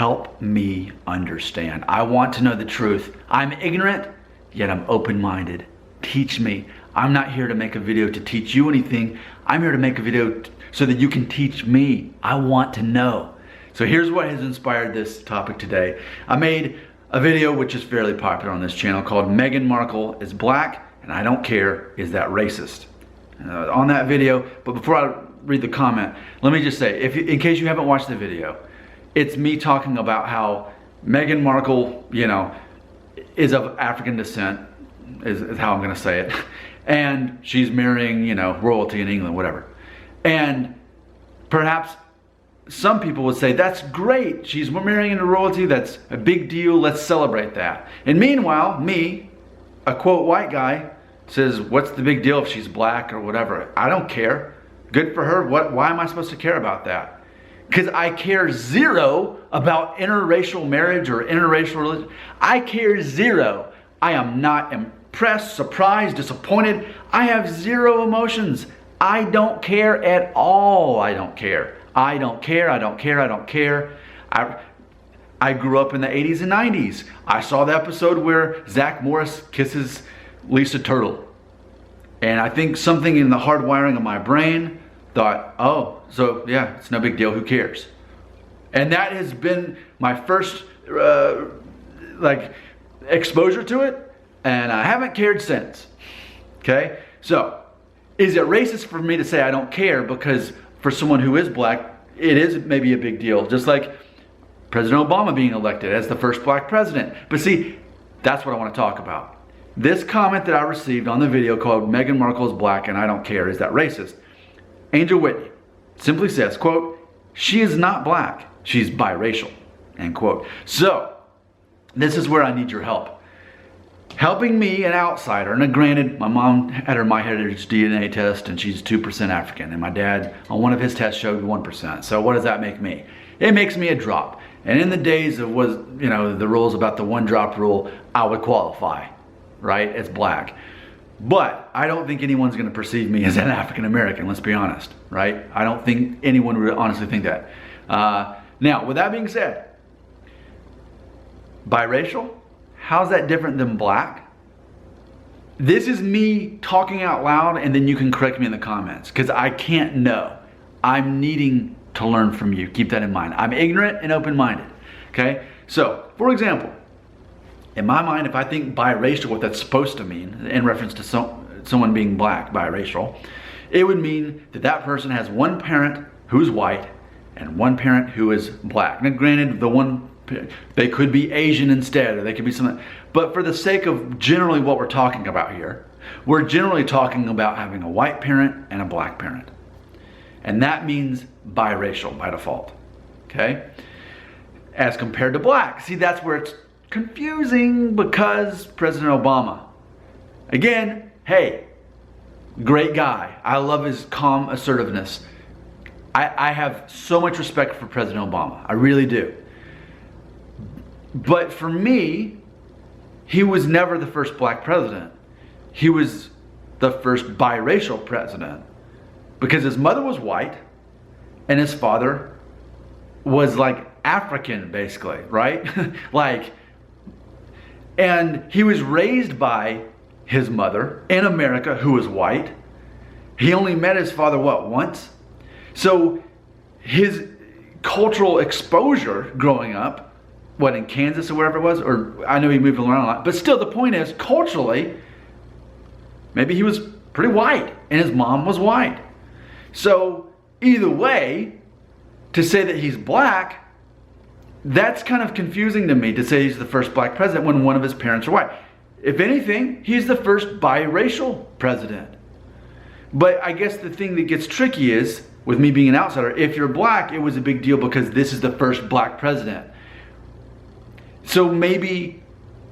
help me understand. I want to know the truth. I'm ignorant, yet I'm open-minded. Teach me. I'm not here to make a video to teach you anything. I'm here to make a video so that you can teach me. I want to know. So here's what has inspired this topic today. I made a video which is fairly popular on this channel called Meghan Markle is Black and I Don't Care, Is That Racist? On that video, but before I read the comment, let me just say, in case you haven't watched the video, it's me talking about how Meghan Markle, is of African descent, is how I'm gonna say it. And she's marrying, royalty in England, whatever. And perhaps some people would say, that's great. She's marrying into royalty. That's a big deal. Let's celebrate that. And meanwhile, me, a quote white guy, says, what's the big deal if she's black or whatever? I don't care. Good for her. Why am I supposed to care about that? Because I care zero about interracial marriage or interracial religion. I care zero. I am not impressed, surprised, disappointed. I have zero emotions. I don't care at all. I don't care. I don't care. I don't care. I don't care. I grew up in the 80s and 90s. I saw the episode where Zach Morris kisses Lisa Turtle. And I think something in the hardwiring of my brain thought, oh, so yeah, it's no big deal. Who cares? And that has been my first exposure to it. And I haven't cared since. Okay? So, is it racist for me to say I don't care because for someone who is black, it is maybe a big deal, just like President Obama being elected as the first black president. But see, that's what I want to talk about. This comment that I received on the video called Meghan Markle is Black and I Don't Care, Is That Racist? Angel Whitney simply says, quote, she is not black, she's biracial, end quote. So, this is where I need your help. Helping me, an outsider, and granted, my mom had her MyHeritage DNA test and she's 2% African, and my dad on one of his tests showed 1%. So what does that make me? It makes me a drop. And in the days of the rules about the 1-drop rule, I would qualify, right, as black. But I don't think anyone's going to perceive me as an African American, let's be honest, right? I don't think anyone would honestly think that. Now, with that being said, biracial? How's that different than black? This is me talking out loud and then you can correct me in the comments because I can't know. I'm needing to learn from you. Keep that in mind. I'm ignorant and open-minded. Okay? So, for example, in my mind, if I think biracial, what that's supposed to mean in reference to someone being black, biracial, it would mean that that person has one parent who's white and one parent who is black. Now, granted, they could be Asian instead, or they could be something. But for the sake of generally what we're talking about here, we're generally talking about having a white parent and a black parent. And that means biracial by default, okay? As compared to black. See, that's where it's confusing because President Obama, again, hey, great guy. I love his calm assertiveness. I have so much respect for President Obama. I really do. But for me, he was never the first black president. He was the first biracial president because his mother was white and his father was like African basically, right? And he was raised by his mother in America who was white. He only met his father, once? So his cultural exposure growing up, in Kansas or wherever it was, or I know he moved around a lot, but still the point is, culturally, maybe he was pretty white and his mom was white. So either way, to say that he's black, that's kind of confusing to me to say he's the first black president when one of his parents are white. If anything, he's the first biracial president. But I guess the thing that gets tricky is, with me being an outsider, if you're black, it was a big deal because this is the first black president. So maybe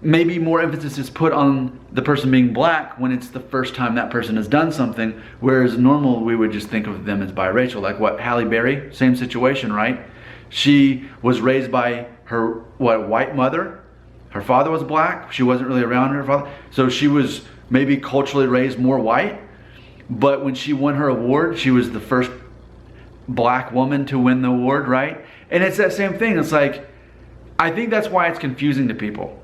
more emphasis is put on the person being black when it's the first time that person has done something, whereas normal we would just think of them as biracial. Like Halle Berry, same situation, right? She was raised by her white mother. Her father was black. She wasn't really around her father, so she was maybe culturally raised more white. But when she won her award, she was the first black woman to win the award, right? And it's that same thing. It's like, I think that's why it's confusing to people.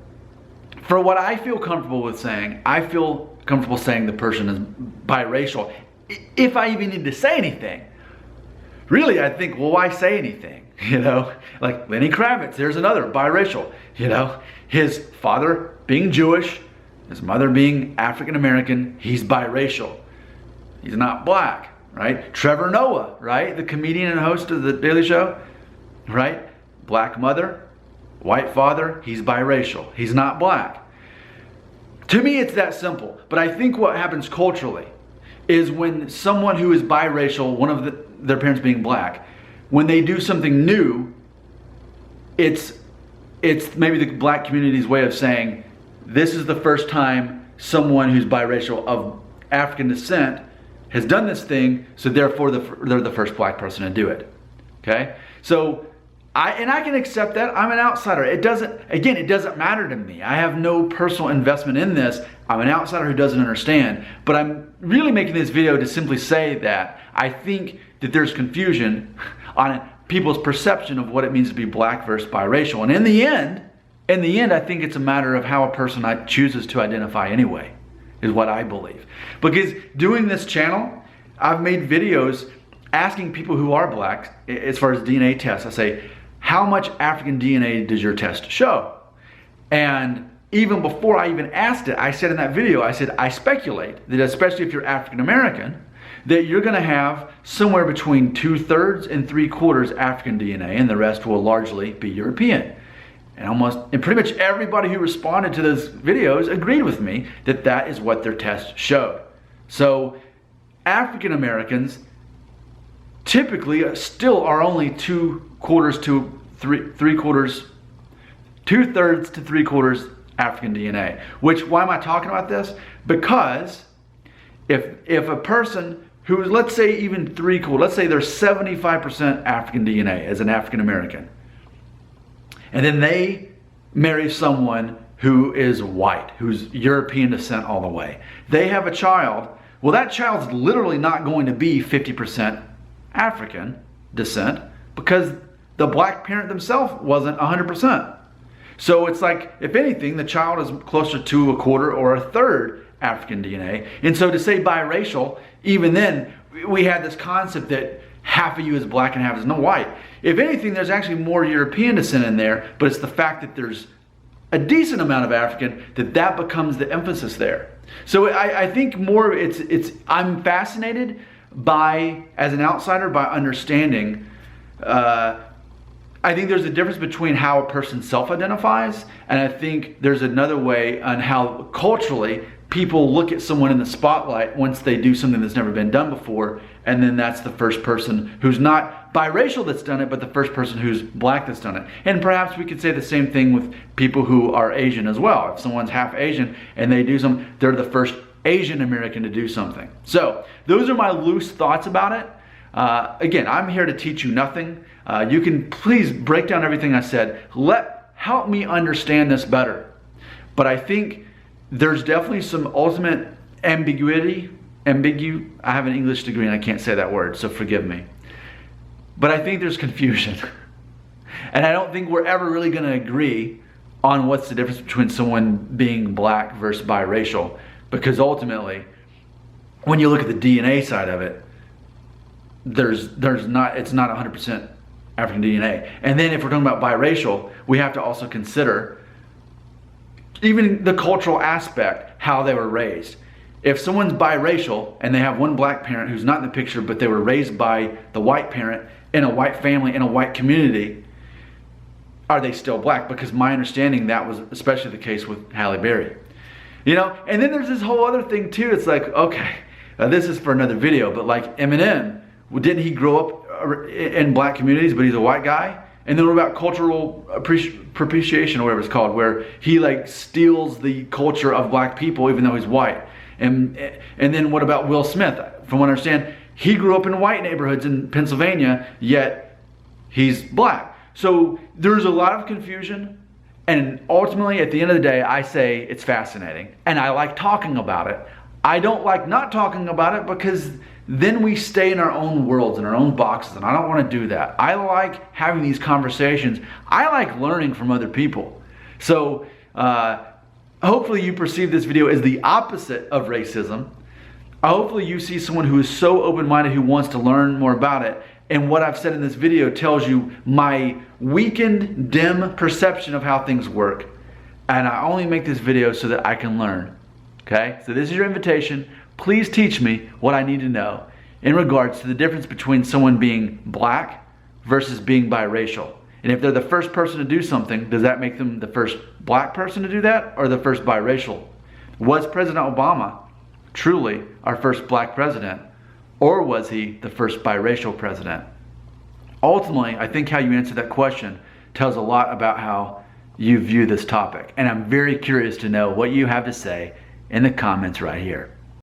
For what I feel comfortable with saying, I feel comfortable saying the person is biracial. If I even need to say anything. Really, I think, well, why say anything? You know, like Lenny Kravitz, there's another biracial. You know, his father being Jewish, his mother being African American, he's biracial. He's not black, right? Trevor Noah, right? The comedian and host of The Daily Show, right? Black mother, white father, he's biracial. He's not black. To me, it's that simple. But I think what happens culturally is when someone who is biracial, one of their parents being black, when they do something new, it's maybe the black community's way of saying, this is the first time someone who's biracial of African descent has done this thing, so therefore they're the first black person to do it. Okay? So I can accept that. I'm an outsider. It doesn't matter to me. I have no personal investment in this. I'm an outsider who doesn't understand. But I'm really making this video to simply say that I think that there's confusion on people's perception of what it means to be black versus biracial. And in the end, I think it's a matter of how a person chooses to identify anyway, is what I believe. Because doing this channel, I've made videos asking people who are black, as far as DNA tests, I say, how much African DNA does your test show? And even before I even asked it, I said in that video, I said, I speculate that especially if you're African American, that you're gonna have somewhere between 2/3 and 3/4 African DNA, and the rest will largely be European. And pretty much everybody who responded to those videos agreed with me that that is what their test showed. So African Americans typically still are only 2/3 to 3/4 African DNA. Which, why am I talking about this? Because if a person who is, let's say even 3/4, let's say they're 75% African DNA as an African American, and then they marry someone who is white, who's European descent all the way. They have a child. Well, that child's literally not going to be 50% African descent because the black parent themselves wasn't 100%. So it's like, if anything, the child is closer to 1/4 or 1/3 African DNA. And so to say biracial, even then, we had this concept that half of you is black and half is no white. If anything, there's actually more European descent in there, but it's the fact that there's a decent amount of African that becomes the emphasis there. So I think more I'm fascinated by, as an outsider, by understanding, I think there's a difference between how a person self-identifies, and I think there's another way on how culturally people look at someone in the spotlight once they do something that's never been done before, and then that's the first person who's not biracial that's done it, but the first person who's black that's done it. And perhaps we could say the same thing with people who are Asian as well. If someone's half Asian and they do something, they're the first Asian American to do something. So those are my loose thoughts about it. Again, I'm here to teach you nothing. You can please break down everything I said. Help me understand this better. But I think there's definitely some ultimate ambiguity. I have an English degree and I can't say that word, so forgive me. But I think there's confusion. And I don't think we're ever really going to agree on what's the difference between someone being black versus biracial. Because ultimately, when you look at the DNA side of it, it's not 100% African DNA. And then if we're talking about biracial, we have to also consider even the cultural aspect, how they were raised. If someone's biracial and they have one black parent who's not in the picture, but they were raised by the white parent in a white family, in a white community, are they still black? Because my understanding, that was especially the case with Halle Berry. You know, and then there's this whole other thing too. It's like, okay, this is for another video, but like Eminem, didn't he grow up in black communities, but he's a white guy? And then what about cultural propitiation, or whatever it's called, where he like steals the culture of black people even though he's white? And then what about Will Smith? From what I understand, he grew up in white neighborhoods in Pennsylvania, yet he's black. So there's a lot of confusion, and ultimately at the end of the day, I say it's fascinating and I like talking about it. I don't like not talking about it because then we stay in our own worlds, in our own boxes, and I don't want to do that. I like having these conversations. I like learning from other people. So hopefully you perceive this video as the opposite of racism. Hopefully you see someone who is so open-minded, who wants to learn more about it. And what I've said in this video tells you my weakened, dim perception of how things work. And I only make this video so that I can learn. Okay? So this is your invitation. Please teach me what I need to know in regards to the difference between someone being black versus being biracial. And if they're the first person to do something, does that make them the first black person to do that or the first biracial? Was President Obama truly our first black president, or was he the first biracial president? Ultimately, I think how you answer that question tells a lot about how you view this topic. And I'm very curious to know what you have to say in the comments right here.